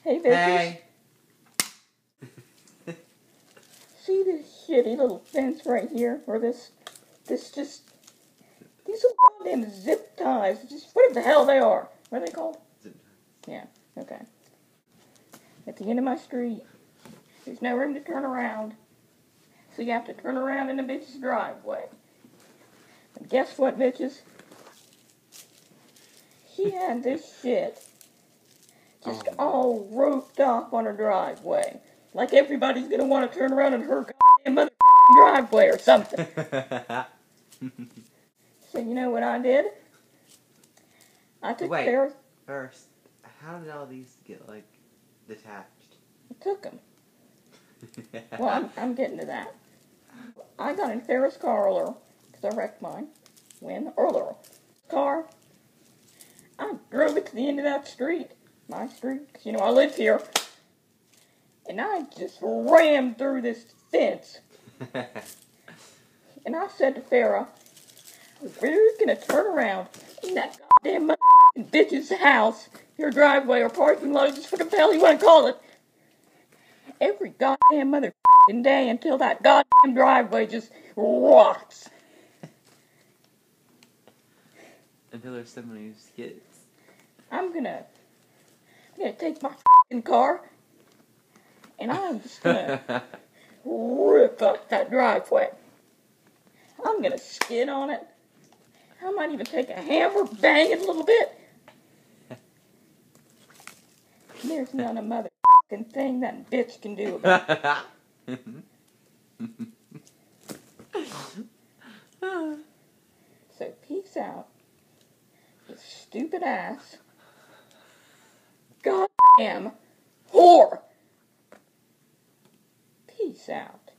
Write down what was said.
Hey, bitches. Hey. See this shitty little fence right here? Or these little goddamn zip ties. Just whatever the hell they are. What are they called? Zip Yeah, okay. At the end of my street, there's no room to turn around. So you have to turn around in the bitch's driveway. And guess what, bitches? She had this shit just all roped off on her driveway. Like everybody's gonna want to turn around in her goddamn mother driveway or something. So you know what I did? I took Wait. Sarah. First, how did all these get, like, detached? I took them. Well, I'm getting to that. I got in Farrah's car earlier, because I wrecked mine. Earlier. Car. I drove it to the end of that street. My street, because, you know, I live here. And I just rammed through this fence. And I said to Farrah, we're going to turn around in that goddamn bitch's house, your driveway or parking lot, just fucking hell you want to call it, every goddamn motherfucking day until that goddamn driveway just rocks. Until there's somebody who skids. I'm gonna take my fucking car and I'm just gonna rip up that driveway. I'm gonna skid on it. I might even take a hammer, bang it a little bit. There's not a motherfucking thing that bitch can do about it. So peace out, you stupid ass, goddamn whore. Peace out.